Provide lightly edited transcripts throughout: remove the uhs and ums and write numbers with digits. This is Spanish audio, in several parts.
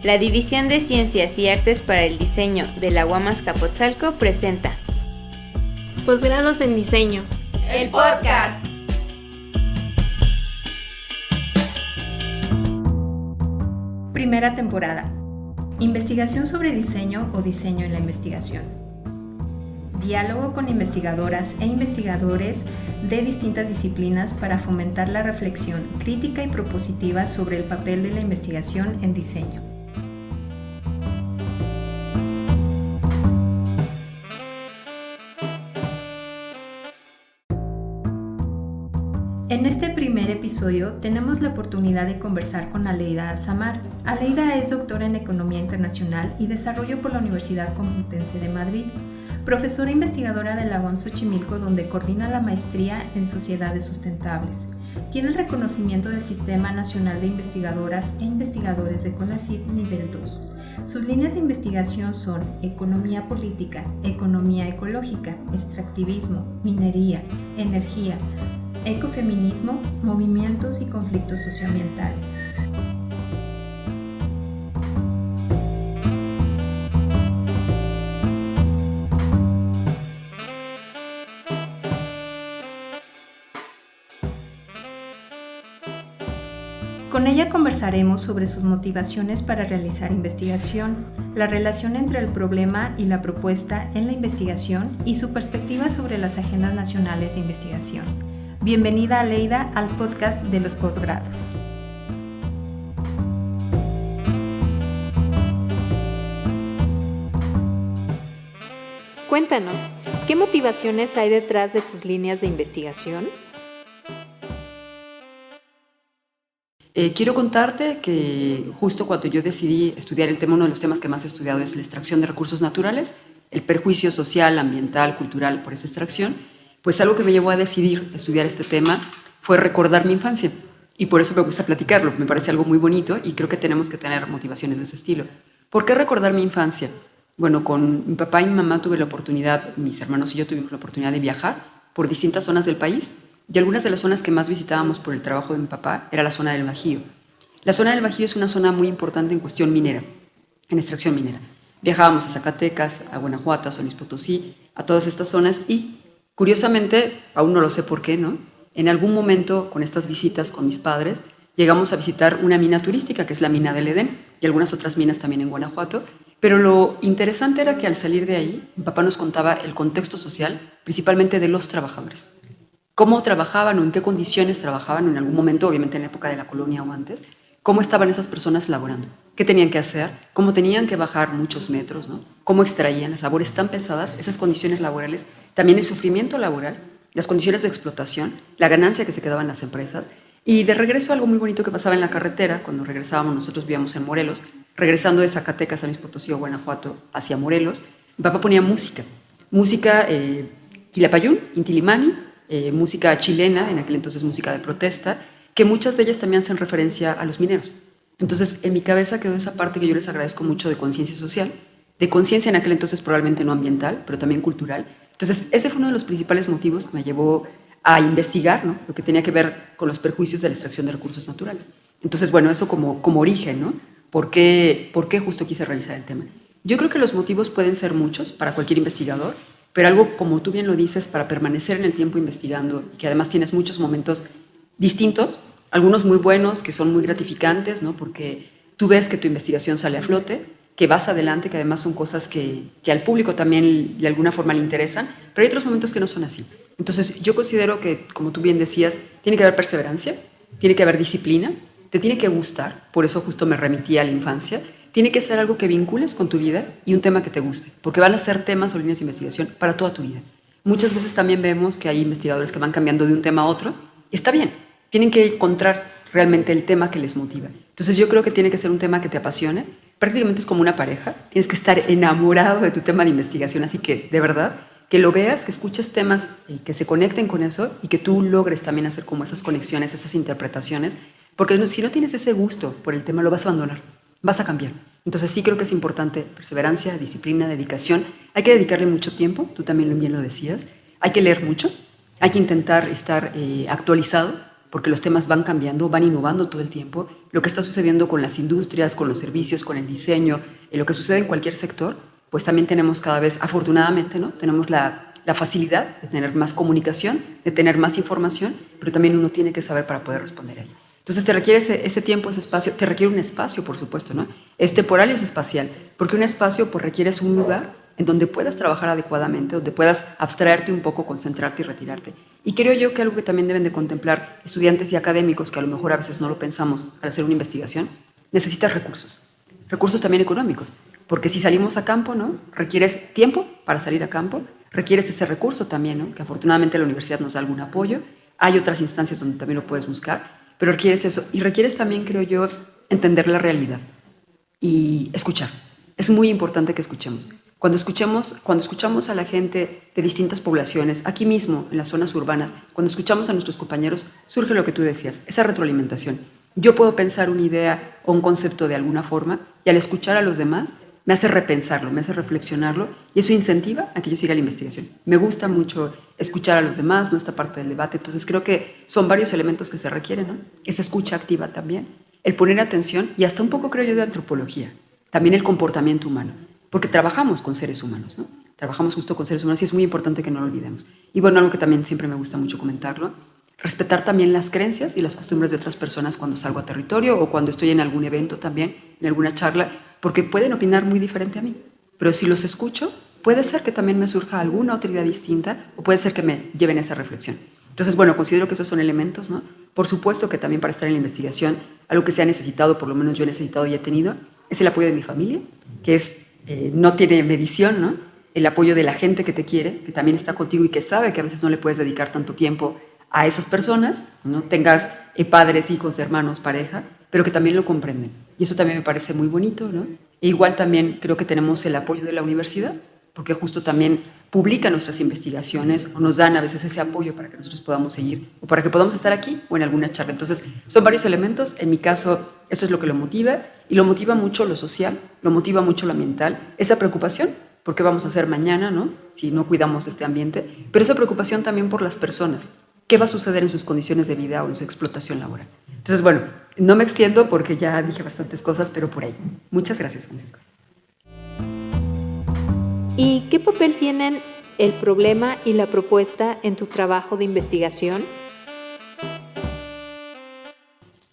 La División de Ciencias y Artes para el Diseño de la UAM Azcapotzalco presenta Posgrados en Diseño, el podcast. Primera temporada. Investigación sobre diseño o diseño en la investigación. Diálogo con investigadoras e investigadores de distintas disciplinas para fomentar la reflexión crítica y propositiva sobre el papel de la investigación en diseño. En este primer episodio tenemos la oportunidad de conversar con Aleida Azamar. Aleida es doctora en Economía Internacional y Desarrollo por la Universidad Complutense de Madrid, profesora investigadora de la UAM Xochimilco, donde coordina la maestría en Sociedades Sustentables. Tiene el reconocimiento del Sistema Nacional de Investigadoras e Investigadores de CONACYT Nivel 2. Sus líneas de investigación son economía política, economía ecológica, extractivismo, minería, energía, ecofeminismo, movimientos y conflictos socioambientales. Con ella conversaremos sobre sus motivaciones para realizar investigación, la relación entre el problema y la propuesta en la investigación y su perspectiva sobre las agendas nacionales de investigación. Bienvenida, Aleida, al podcast de los posgrados. Cuéntanos, ¿qué motivaciones hay detrás de tus líneas de investigación? Quiero contarte que justo cuando yo decidí estudiar el tema, uno de los temas que más he estudiado es la extracción de recursos naturales, el perjuicio social, ambiental, cultural por esa extracción, pues algo que me llevó a decidir estudiar este tema fue recordar mi infancia. Y por eso me gusta platicarlo, me parece algo muy bonito y creo que tenemos que tener motivaciones de ese estilo. ¿Por qué recordar mi infancia? Bueno, con mi papá y mi mamá tuve la oportunidad, mis hermanos y yo tuvimos la oportunidad de viajar por distintas zonas del país. Y algunas de las zonas que más visitábamos por el trabajo de mi papá era la zona del Bajío. La zona del Bajío es una zona muy importante en cuestión minera, en extracción minera. Viajábamos a Zacatecas, a Guanajuato, a San Luis Potosí, a todas estas zonas y, curiosamente, aún no lo sé por qué, ¿no? En algún momento, con estas visitas con mis padres, llegamos a visitar una mina turística, que es la mina del Edén, y algunas otras minas también en Guanajuato. Pero lo interesante era que al salir de ahí, mi papá nos contaba el contexto social, principalmente de los trabajadores. Cómo trabajaban o en qué condiciones trabajaban en algún momento, obviamente en la época de la colonia o antes, cómo estaban esas personas laborando, qué tenían que hacer, cómo tenían que bajar muchos metros, ¿no? Cómo extraían las labores tan pesadas, esas condiciones laborales, también el sufrimiento laboral, las condiciones de explotación, la ganancia que se quedaban las empresas. Y de regreso, algo muy bonito que pasaba en la carretera, cuando regresábamos, nosotros vivíamos en Morelos, regresando de Zacatecas, San Luis Potosí o Guanajuato hacia Morelos, mi papá ponía música Quilapayún, Intilimani, música chilena, en aquel entonces música de protesta, que muchas de ellas también hacen referencia a los mineros. Entonces, en mi cabeza quedó esa parte que yo les agradezco mucho de conciencia social, de conciencia en aquel entonces probablemente no ambiental, pero también cultural. Entonces, ese fue uno de los principales motivos que me llevó a investigar, ¿no? Lo que tenía que ver con los perjuicios de la extracción de recursos naturales. Entonces, bueno, eso como origen, ¿no? ¿Por qué justo quise realizar el tema? Yo creo que los motivos pueden ser muchos para cualquier investigador, pero algo, como tú bien lo dices, para permanecer en el tiempo investigando, que además tienes muchos momentos distintos, algunos muy buenos, que son muy gratificantes, ¿no? Porque tú ves que tu investigación sale a flote, que vas adelante, que además son cosas que al público también de alguna forma le interesan, pero hay otros momentos que no son así. Entonces, yo considero que, como tú bien decías, tiene que haber perseverancia, tiene que haber disciplina, te tiene que gustar, por eso justo me remití a la infancia. Tiene que ser algo que vincules con tu vida y un tema que te guste, porque van a ser temas o líneas de investigación para toda tu vida. Muchas veces también vemos que hay investigadores que van cambiando de un tema a otro, y está bien, tienen que encontrar realmente el tema que les motiva. Entonces yo creo que tiene que ser un tema que te apasione, prácticamente es como una pareja, tienes que estar enamorado de tu tema de investigación, así que de verdad, que lo veas, que escuches temas que se conecten con eso y que tú logres también hacer como esas conexiones, esas interpretaciones, porque si no tienes ese gusto por el tema, lo vas a abandonar. Vas a cambiar. Entonces sí creo que es importante perseverancia, disciplina, dedicación. Hay que dedicarle mucho tiempo, tú también bien lo decías. Hay que leer mucho, hay que intentar estar actualizado porque los temas van cambiando, van innovando todo el tiempo. Lo que está sucediendo con las industrias, con los servicios, con el diseño, lo que sucede en cualquier sector, pues también tenemos cada vez, afortunadamente, ¿no? Tenemos la facilidad de tener más comunicación, de tener más información, pero también uno tiene que saber para poder responder a ella. Entonces te requiere ese tiempo, ese espacio, te requiere un espacio, por supuesto, ¿no? Es temporal y es espacial, porque un espacio pues requieres un lugar en donde puedas trabajar adecuadamente, donde puedas abstraerte un poco, concentrarte y retirarte. Y creo yo que algo que también deben de contemplar estudiantes y académicos, que a lo mejor a veces no lo pensamos al hacer una investigación, necesitas recursos también económicos, porque si salimos a campo, ¿no? Requieres tiempo para salir a campo, requieres ese recurso también, ¿no? Que afortunadamente la universidad nos da algún apoyo, hay otras instancias donde también lo puedes buscar, pero requieres eso, y requieres también, creo yo, entender la realidad y escuchar. Es muy importante que escuchemos. Cuando escuchamos a la gente de distintas poblaciones, aquí mismo, en las zonas urbanas, cuando escuchamos a nuestros compañeros, surge lo que tú decías, esa retroalimentación. Yo puedo pensar una idea o un concepto de alguna forma, y al escuchar a los demás, me hace repensarlo, me hace reflexionarlo, y eso incentiva a que yo siga la investigación. Me gusta mucho escuchar a los demás, ¿no? Esta parte del debate. Entonces creo que son varios elementos que se requieren, ¿no? Esa escucha activa también, el poner atención, y hasta un poco creo yo de antropología, también el comportamiento humano, porque trabajamos con seres humanos, ¿no? Trabajamos justo con seres humanos y es muy importante que no lo olvidemos. Y bueno, algo que también siempre me gusta mucho comentarlo, respetar también las creencias y las costumbres de otras personas cuando salgo a territorio o cuando estoy en algún evento también, en alguna charla, porque pueden opinar muy diferente a mí. Pero si los escucho, puede ser que también me surja alguna otra idea distinta o puede ser que me lleven a esa reflexión. Entonces, bueno, considero que esos son elementos, ¿no? Por supuesto que también para estar en la investigación, algo que se ha necesitado, por lo menos yo he necesitado y he tenido, es el apoyo de mi familia, que es, no tiene medición, ¿no? El apoyo de la gente que te quiere, que también está contigo y que sabe que a veces no le puedes dedicar tanto tiempo a esas personas, ¿no? Tengas padres, hijos, hermanos, pareja, pero que también lo comprenden. Y eso también me parece muy bonito, ¿no? E igual también creo que tenemos el apoyo de la universidad, porque justo también publica nuestras investigaciones o nos dan a veces ese apoyo para que nosotros podamos seguir o para que podamos estar aquí o en alguna charla. Entonces, son varios elementos. En mi caso, esto es lo que lo motiva y lo motiva mucho lo social, lo motiva mucho lo ambiental, esa preocupación por qué vamos a hacer mañana, ¿no? Si no cuidamos este ambiente, pero esa preocupación también por las personas. ¿Qué va a suceder en sus condiciones de vida o en su explotación laboral? Entonces, bueno, no me extiendo porque ya dije bastantes cosas, pero por ahí. Muchas gracias, Francisco. ¿Y qué papel tienen el problema y la propuesta en tu trabajo de investigación?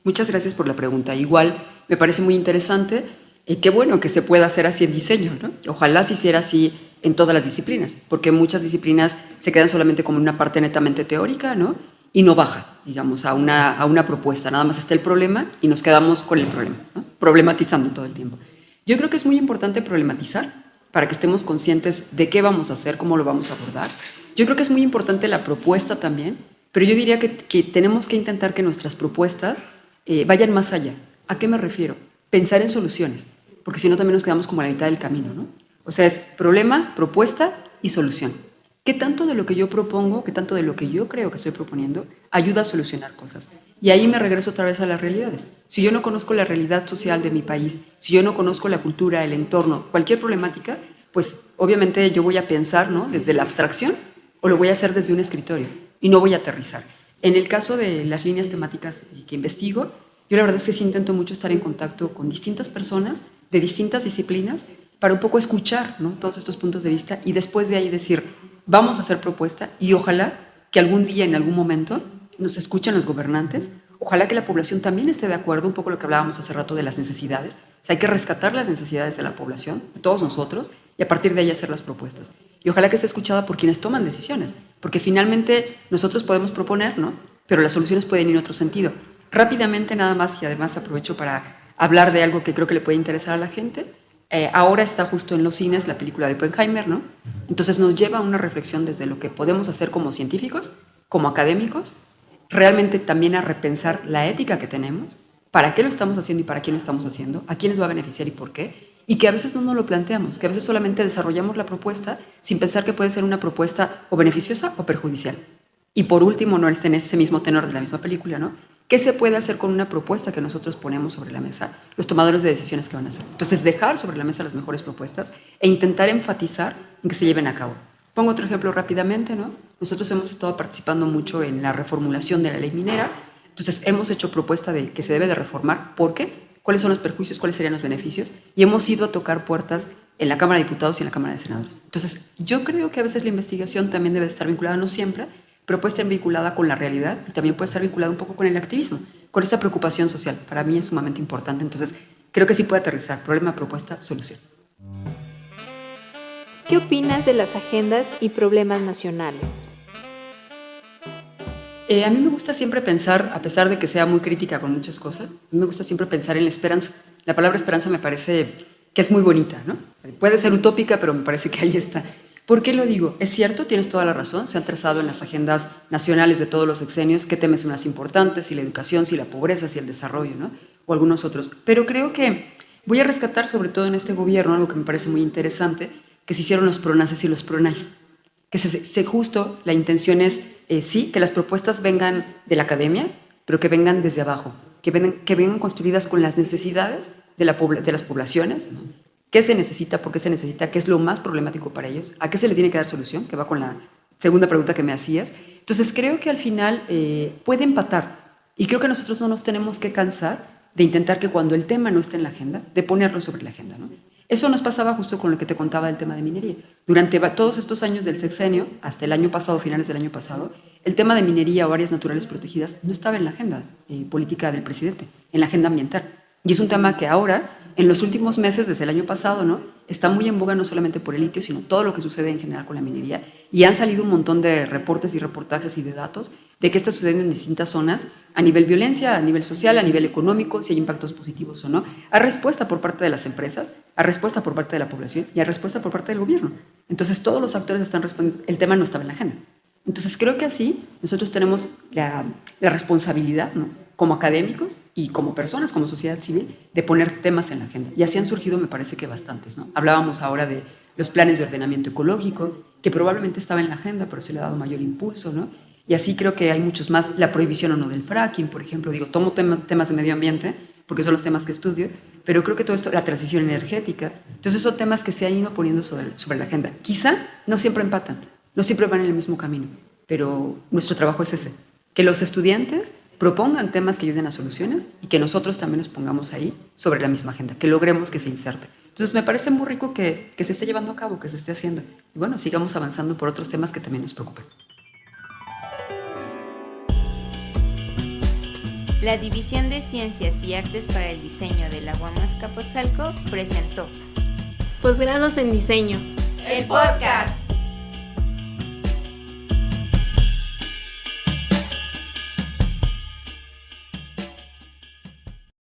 Muchas gracias por la pregunta. Igual me parece muy interesante y qué bueno que se pueda hacer así en diseño, ¿no? Ojalá se hiciera así en todas las disciplinas, porque muchas disciplinas se quedan solamente como una parte netamente teórica, ¿no? Y no baja, digamos, a una propuesta. Nada más está el problema y nos quedamos con el problema, ¿no? Problematizando todo el tiempo. Yo creo que es muy importante problematizar para que estemos conscientes de qué vamos a hacer, cómo lo vamos a abordar. Yo creo que es muy importante la propuesta también, pero yo diría que tenemos que intentar que nuestras propuestas vayan más allá. ¿A qué me refiero? Pensar en soluciones, porque si no también nos quedamos como a la mitad del camino, ¿no? O sea, es problema, propuesta y solución. ¿Qué tanto de lo que yo propongo, qué tanto de lo que yo creo que estoy proponiendo ayuda a solucionar cosas? Y ahí me regreso otra vez a las realidades. Si yo no conozco la realidad social de mi país, si yo no conozco la cultura, el entorno, cualquier problemática, pues obviamente yo voy a pensar, ¿no? Desde la abstracción o lo voy a hacer desde un escritorio y no voy a aterrizar. En el caso de las líneas temáticas que investigo, yo la verdad es que sí intento mucho estar en contacto con distintas personas de distintas disciplinas para un poco escuchar, ¿no? Todos estos puntos de vista y después de ahí decir, vamos a hacer propuesta y ojalá que algún día, en algún momento, nos escuchen los gobernantes, ojalá que la población también esté de acuerdo, un poco lo que hablábamos hace rato de las necesidades. O sea, hay que rescatar las necesidades de la población, de todos nosotros, y a partir de ahí hacer las propuestas. Y ojalá que sea escuchada por quienes toman decisiones, porque finalmente nosotros podemos proponer, ¿no? Pero las soluciones pueden ir en otro sentido. Rápidamente nada más, y además aprovecho para hablar de algo que creo que le puede interesar a la gente. Ahora está justo en los cines la película de Oppenheimer, ¿no? Entonces nos lleva a una reflexión desde lo que podemos hacer como científicos, como académicos, realmente también a repensar la ética que tenemos, para qué lo estamos haciendo y para quién lo estamos haciendo, a quiénes va a beneficiar y por qué, y que a veces no nos lo planteamos, que a veces solamente desarrollamos la propuesta sin pensar que puede ser una propuesta o beneficiosa o perjudicial. Y por último, no está en ese mismo tenor de la misma película, ¿no? ¿Qué se puede hacer con una propuesta que nosotros ponemos sobre la mesa, los tomadores de decisiones que van a hacer? Entonces, dejar sobre la mesa las mejores propuestas e intentar enfatizar en que se lleven a cabo. Pongo otro ejemplo rápidamente, ¿no? Nosotros hemos estado participando mucho en la reformulación de la ley minera. Entonces hemos hecho propuesta de que se debe de reformar. ¿Por qué? ¿Cuáles son los perjuicios? ¿Cuáles serían los beneficios? Y hemos ido a tocar puertas en la Cámara de Diputados y en la Cámara de Senadores. Entonces yo creo que a veces la investigación también debe estar vinculada, no siempre, pero puede estar vinculada con la realidad y también puede estar vinculada un poco con el activismo, con esta preocupación social. Para mí es sumamente importante. Entonces creo que sí puede aterrizar. Problema, propuesta, solución. ¿Qué opinas de las agendas y problemas nacionales? A mí me gusta siempre pensar, a pesar de que sea muy crítica con muchas cosas, a mí me gusta siempre pensar en la esperanza. La palabra esperanza me parece que es muy bonita, ¿no? Puede ser utópica, pero me parece que ahí está. ¿Por qué lo digo? Es cierto, tienes toda la razón, se han trazado en las agendas nacionales de todos los sexenios qué temas son más importantes, si la educación, si la pobreza, si el desarrollo, ¿no? O algunos otros. Pero creo que voy a rescatar, sobre todo en este gobierno, algo que me parece muy interesante, que se hicieron los PRONACES y los PRONAIS. Que se justo, la intención es, sí, que las propuestas vengan de la academia, pero que vengan desde abajo, que vengan construidas con las necesidades de las poblaciones, ¿no? ¿Qué se necesita? ¿Por qué se necesita? ¿Qué es lo más problemático para ellos? ¿A qué se le tiene que dar solución? Que va con la segunda pregunta que me hacías. Entonces creo que al final puede empatar, y creo que nosotros no nos tenemos que cansar de intentar que cuando el tema no esté en la agenda, de ponerlo sobre la agenda, ¿no? Eso nos pasaba justo con lo que te contaba del tema de minería. Durante todos estos años del sexenio, hasta el año pasado, finales del año pasado, el tema de minería o áreas naturales protegidas no estaba en la agenda política del presidente, en la agenda ambiental. Y es un tema que ahora, en los últimos meses, desde el año pasado, ¿no?, está muy en boga no solamente por el litio, sino todo lo que sucede en general con la minería. Y han salido un montón de reportes y reportajes y de datos de qué está sucediendo en distintas zonas, a nivel violencia, a nivel social, a nivel económico, si hay impactos positivos o no. Hay respuesta por parte de las empresas, hay respuesta por parte de la población y hay respuesta por parte del gobierno. Entonces todos los actores están respondiendo. El tema no estaba en la agenda. Entonces creo que así nosotros tenemos la responsabilidad, ¿no?, como académicos y como personas, como sociedad civil, de poner temas en la agenda. Y así han surgido, me parece que bastantes, ¿no? Hablábamos ahora de los planes de ordenamiento ecológico, que probablemente estaba en la agenda, pero se le ha dado mayor impulso, ¿no? Y así creo que hay muchos más. La prohibición o no del fracking, por ejemplo. Digo, tomo temas de medio ambiente, porque son los temas que estudio, pero creo que todo esto, la transición energética, entonces son temas que se han ido poniendo sobre la agenda. Quizá no siempre empatan, no siempre van en el mismo camino, pero nuestro trabajo es ese, que los estudiantes propongan temas que ayuden a soluciones y que nosotros también nos pongamos ahí sobre la misma agenda, que logremos que se inserte. Entonces me parece muy rico que se esté llevando a cabo, que se esté haciendo. Y bueno, sigamos avanzando por otros temas que también nos preocupan. La División de Ciencias y Artes para el Diseño de la UAM Azcapotzalco presentó Posgrados en Diseño. el podcast.